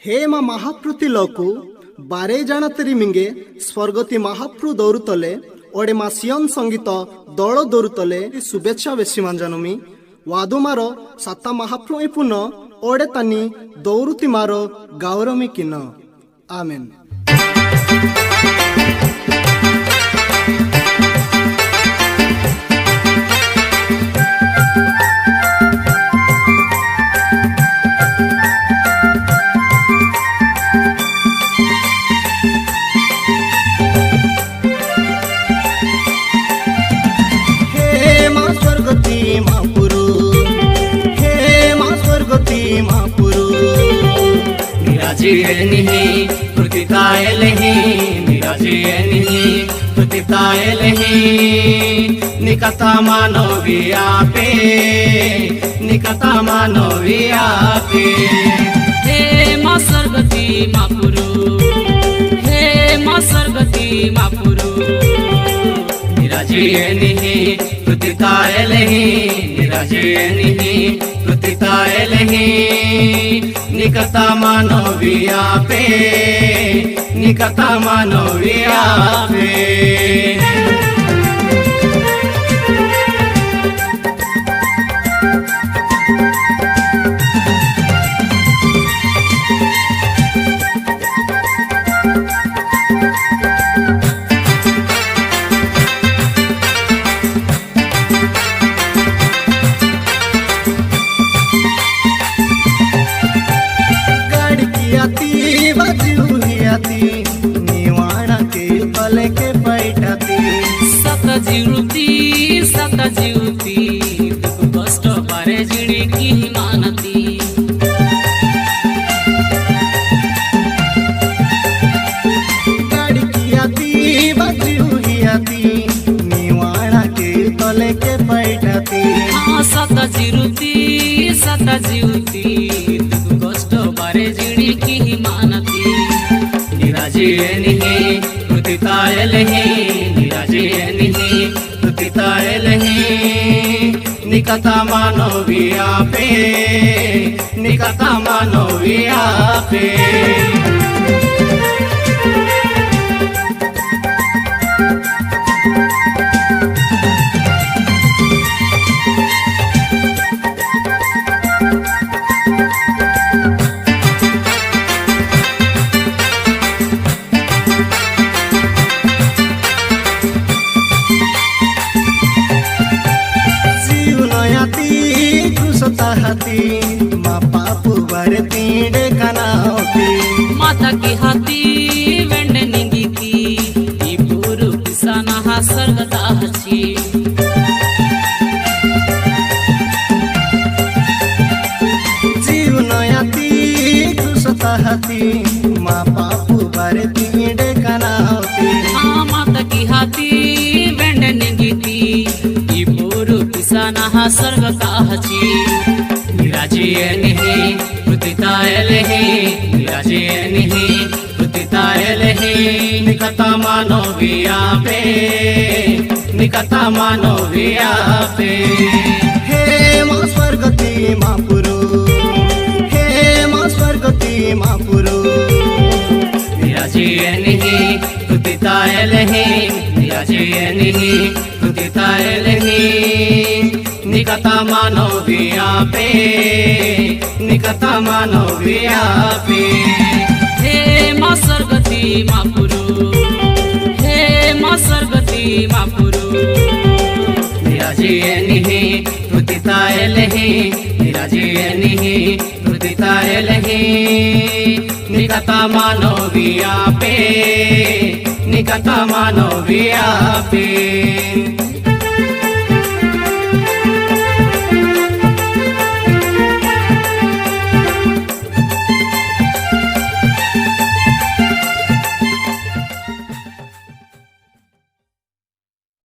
ಹೇಮ ಮಹಾಪ್ರತಿಲೋಕು ಬಾರೆ ಜಾಣತರಿ ಮಿಂಗೆ ಸ್ವರ್ಗತಿ ಮಹಾಪ್ರು ದೌರುತಲೆ ಒಡೆ ಮಾ ಸಿಯನ್ ಸಂಗೀತ ದಳ ದೌರುತಲೆ ಶುಭೇಚ್ಛಾ বেশি মানজানুমি ওয়াদু মারো সাত্তা মহাপ্রু এপুন ওড়ে তানি দৌরুতি মারো গাওরমি কিন আমেন। निकता मानविया पे निकता मानविया पे हे मां स्वर्गती मापुरु हे मां स्वर्गती मापुरु निराजयनिहि प्रतितायलहि निराजयनिहि प्रतितायलहि निकता मानविया पे निकता मानविया पे सतजीवती दुख कष्ट पारे जिणी की मानती गाड़ियाती बाजी हुईयाती निवाणा के तले के बैठाती हाँ सतजीवती दुख कष्ट पारे जिणी की मानती निराजयनिहि प्रतितायलहि निराजयनिहि निकता मानविया पे निकता मानविया पे हाथी माँ पापू बारे तीडे कनावती माता की हाथी वेंडे निंगीती ई पूरु किसाना हा सर्गता हची जीवनयाती कृषता हाथी माँ पापू बारे तीडे कनावती हाँ माता की हाथी वेंडे निंगीती ई पूरु किसाना हा सर्गता हची निराजयनिहि प्रतितायलहि निराजयनिहि प्रतितायलहि निकता मानविया पे निकता मानविया पे हे मां स्वर्गती मापुरु हे मां स्वर्गती मापुरु निराजयनिहि प्रतितायलहि निराजयनिहि प्रतितायलहि निकता मानविया पे निकता मानविया पे हे मां स्वर्गती मापुरु हे मां स्वर्गती मापुरु निराजयनिहि प्रतितायलहि निराजयनिहि प्रतितायलहि निकता मानविया पे निकता मानविया पे।